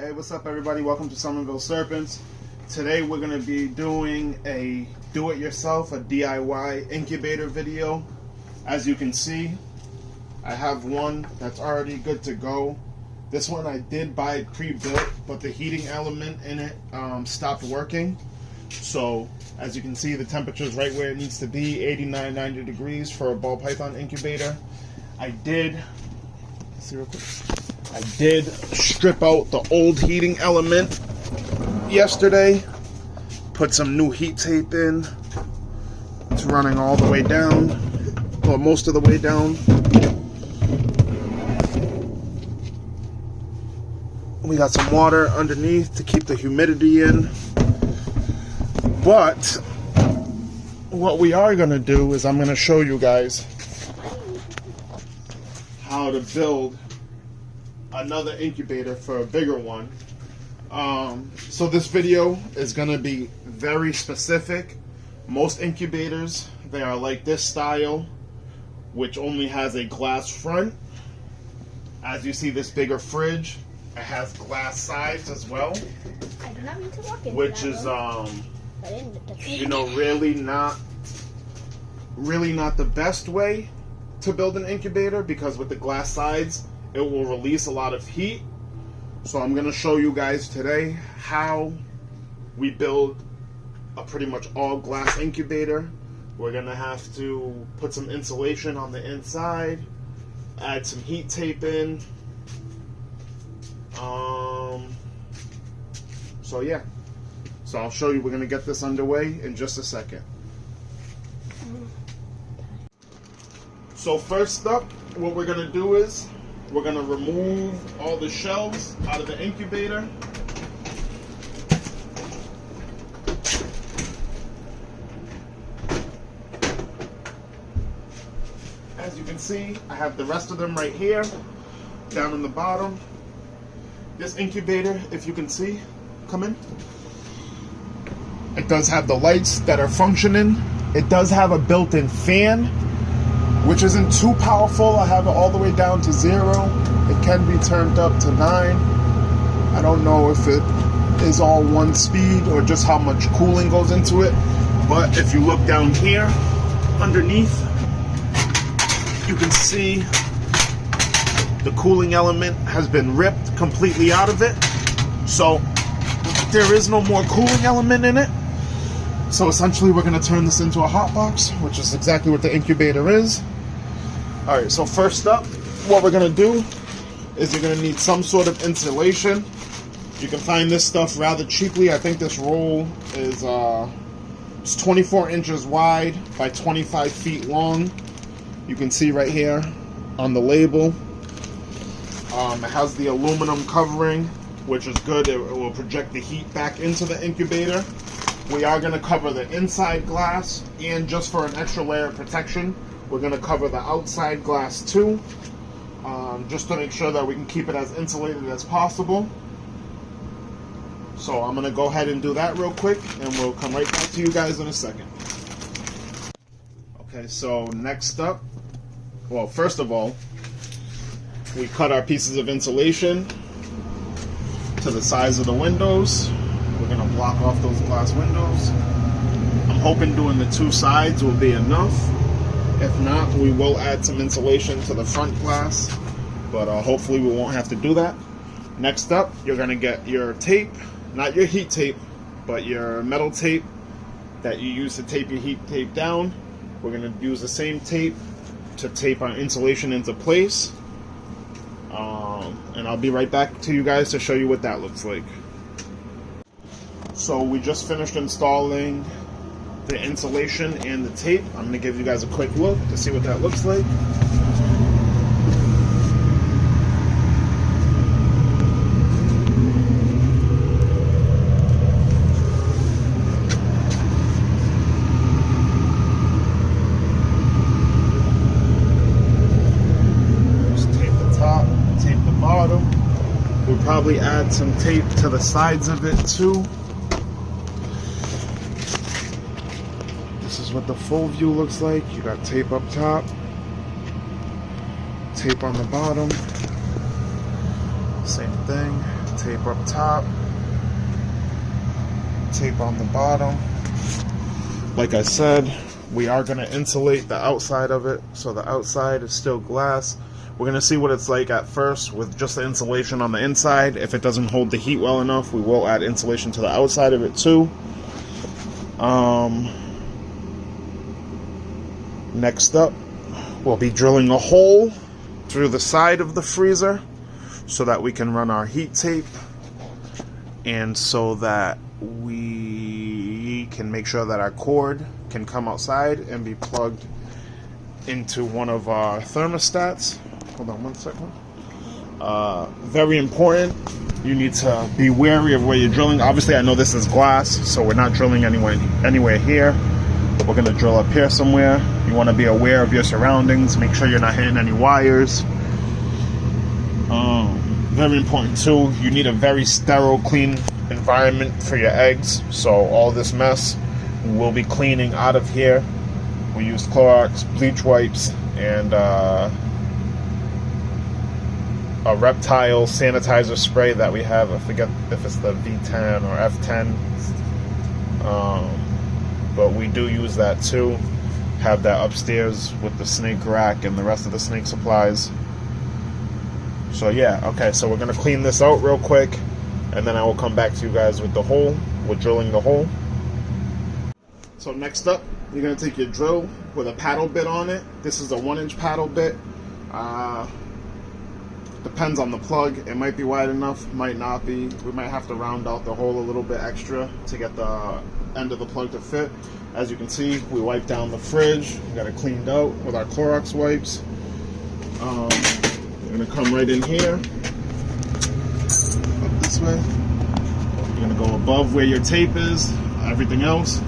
Hey, what's up everybody? Welcome to Somerville Serpents. Today we're going to be doing a do-it-yourself, a DIY incubator video. As you can see, I have one that's already good to go. This one I did buy pre-built, but the heating element in it stopped working. So as you can see, the temperature is right where it needs to be, 89, 90 degrees for a ball python incubator. I did strip out the old heating element yesterday, put some new heat tape in. It's running all the way down, or most of the way down. We got some water underneath to keep the humidity in. But what we are going to do is I'm going to show you guys how to build another incubator for a bigger one. So this video is going to be very specific. Most incubators, they are like this style, which only has a glass front. As you see, this bigger fridge, it has glass sides as well, I do not mean to walk into which is you know, really not the best way to build an incubator, because with the glass sides it will release a lot of heat. So I'm going to show you guys today how we build a pretty much all glass incubator. We're going to have to put some insulation on the inside, add some heat tape in. So yeah, so I'll show you. We're going to get this underway in just a second. So first up, what we're going to do is we're going to remove all the shelves out of the incubator. As you can see, I have the rest of them right here, down in the bottom. This incubator, if you can see, come in. It does have the lights that are functioning. It does have a built-in fan, which isn't too powerful. I have it all the way down to 0. It can be turned up to 9. I don't know if it is all one speed or just how much cooling goes into it. But if you look down here, underneath, you can see the cooling element has been ripped completely out of it. So there is no more cooling element in it. So essentially we're going to turn this into a hot box, which is exactly what the incubator is. Alright, so first up, what we're going to do is you're going to need some sort of insulation. You can find this stuff rather cheaply. I think this roll is it's 24 inches wide by 25 feet long. You can see right here on the label. It has the aluminum covering, which is good. It will project the heat back into the incubator. We are going to cover the inside glass, and just for an extra layer of protection, we're going to cover the outside glass too, just to make sure that we can keep it as insulated as possible. So I'm going to go ahead and do that real quick, and we'll come right back to you guys in a second. Okay, so next up, well, first of all, we cut our pieces of insulation to the size of the windows. We're going to block off those glass windows. I'm hoping doing the two sides will be enough. If not, we will add some insulation to the front glass, but hopefully we won't have to do that. Next up, you're going to get your tape, not your heat tape, but your metal tape that you use to tape your heat tape down. We're going to use the same tape to tape our insulation into place. And I'll be right back to you guys to show you what that looks like. So we just finished installing the insulation and the tape. I'm going to give you guys a quick look to see what that looks like. Just tape the top, tape the bottom. We'll probably add some tape to the sides of it too. This is what the full view looks like. You got tape up top, tape on the bottom, same thing. Tape up top, tape on the bottom. Like I said, we are going to insulate the outside of it, so the outside is still glass. We're going to see what it's like at first with just the insulation on the inside. If it doesn't hold the heat well enough, we will add insulation to the outside of it too. Next up, we'll be drilling a hole through the side of the freezer so that we can run our heat tape, and so that we can make sure that our cord can come outside and be plugged into one of our thermostats. Hold on one second. Very important. You need to be wary of where you're drilling. Obviously, I know this is glass, so we're not drilling anywhere here. We're going to drill up here somewhere. You want to be aware of your surroundings. Make sure you're not hitting any wires. Very important too, you need a very sterile, clean environment for your eggs. So all this mess we'll be cleaning out of here. We use Clorox, bleach wipes, and a reptile sanitizer spray that we have. I forget if it's the V10 or F10. But we do use that too. Have that upstairs with the snake rack and the rest of the snake supplies. So yeah, okay, so we're going to clean this out real quick, and then I will come back to you guys with the hole. We're drilling the hole. So next up, you're going to take your drill with a paddle bit on it. This is a 1-inch paddle bit. Depends on the plug. It might be wide enough, might not be. We might have to round out the hole a little bit extra to get the end of the plug to fit. As you can see, we wiped down the fridge. We got it cleaned out with our Clorox wipes. We're going to come right in here, up this way. You're going to go above where your tape is, everything else.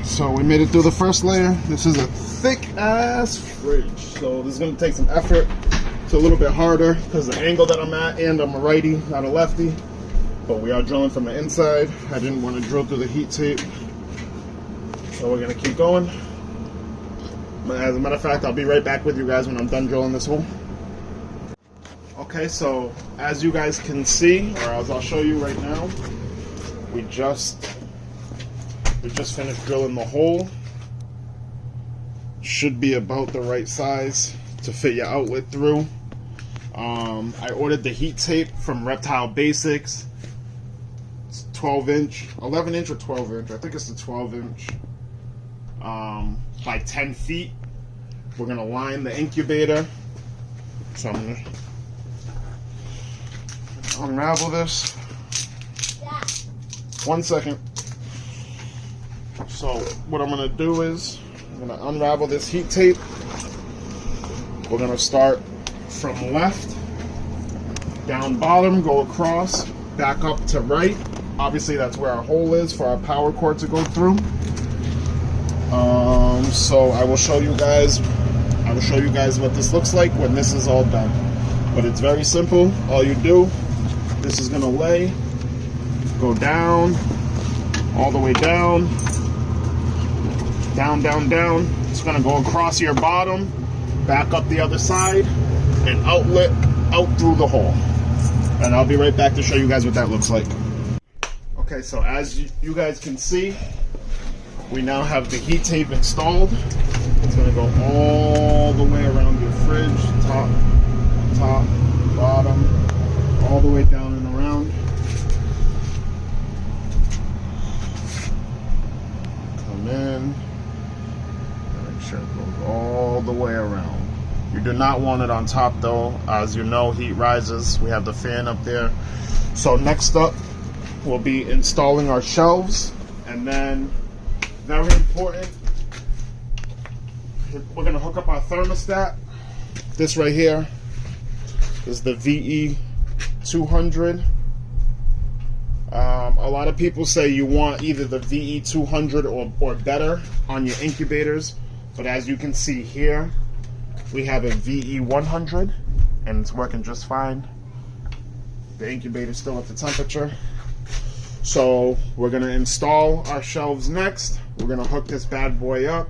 So we made it through the first layer. This is a thick ass fridge, so this is going to take some effort. It's a little bit harder because the angle that I'm at, and I'm a righty, not a lefty. But we are drilling from the inside. I didn't want to drill through the heat tape, so we're going to keep going. But as a matter of fact, I'll be right back with you guys when I'm done drilling this hole. Okay, so as you guys can see, or as I'll show you right now, we just finished drilling the hole. Should be about the right size to fit your outlet through. I ordered the heat tape from Reptile Basics. It's 12-inch, 11-inch or 12-inch. I think it's the 12-inch. By 10 feet. We're gonna line the incubator. So I'm gonna unravel this. 1 second. So what I'm going to do is I'm going to unravel this heat tape. We're going to start from left, down bottom, go across, back up to right. Obviously that's where our hole is for our power cord to go through. So I will show you guys what this looks like when this is all done. But it's very simple. All you do, this is going to lay, go down, all the way down. Down, down, down. It's going to go across your bottom, back up the other side, and outlet out through the hole. And I'll be right back to show you guys what that looks like. Okay, so as you guys can see, we now have the heat tape installed. It's going to go all the way around your fridge, top, bottom, all the way down and around. Come in. Make sure it goes all all the way around. You do not want it on top though. As you know, heat rises. We have the fan up there. So next up, we'll be installing our shelves. And then, very important, we're gonna hook up our thermostat. This right here is the VE200. A lot of people say you want either the VE200 or better on your incubators. But as you can see here, we have a VE100 and it's working just fine. The incubator's still at the temperature. So we're gonna install our shelves next. We're gonna hook this bad boy up.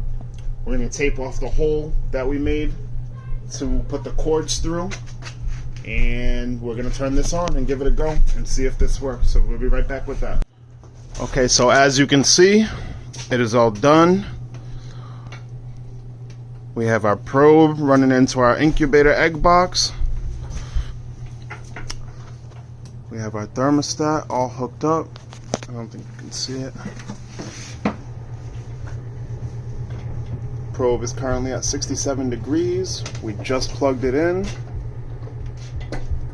We're gonna tape off the hole that we made to put the cords through. And we're gonna turn this on and give it a go and see if this works. So we'll be right back with that. Okay, so as you can see, it is all done. We have our probe running into our incubator egg box. We have our thermostat all hooked up. I don't think you can see it. Probe is currently at 67 degrees. We just plugged it in.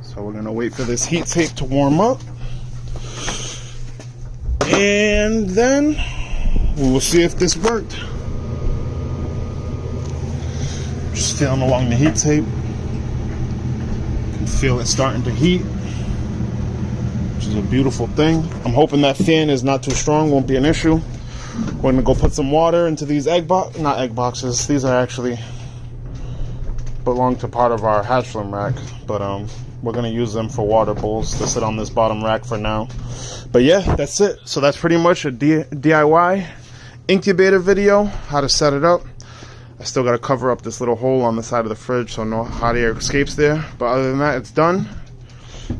So we're gonna wait for this heat tape to warm up. And then we will see if this worked. Just feeling along the heat tape. You can feel it starting to heat, which is a beautiful thing. I'm hoping that fan is not too strong, won't be an issue. We're gonna go put some water into these not egg boxes. These are actually belong to part of our hatchling rack, but we're gonna use them for water bowls to sit on this bottom rack for now. But yeah, that's it. So that's pretty much a DIY incubator video, how to set it up. I still got to cover up this little hole on the side of the fridge so no hot air escapes there. But other than that, it's done.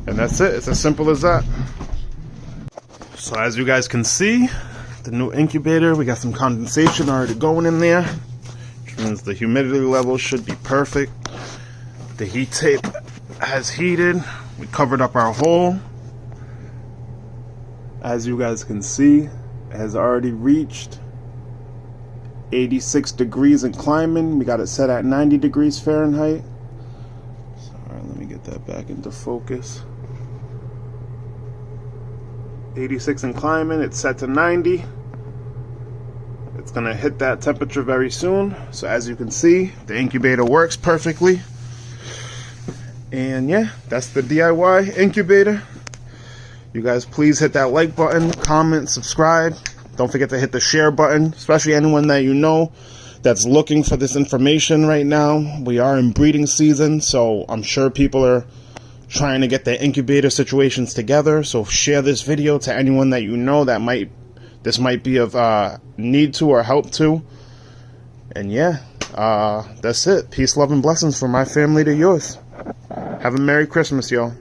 And that's it. It's as simple as that. So as you guys can see, the new incubator, we got some condensation already going in there, which means the humidity level should be perfect. The heat tape has heated. We covered up our hole. As you guys can see, it has already reached 86 degrees and climbing. We got it set at 90 degrees Fahrenheit. Sorry, let me get that back into focus. 86 and climbing, it's set to 90. It's gonna hit that temperature very soon. So as you can see, the incubator works perfectly. And yeah, that's the DIY incubator. You guys please hit that like button, comment, subscribe. Don't forget to hit the share button, especially anyone that you know that's looking for this information right now. We are in breeding season, so I'm sure people are trying to get their incubator situations together. So share this video to anyone that you know that this might be of need to or help to. And yeah, that's it. Peace, love, and blessings from my family to yours. Have a Merry Christmas, y'all.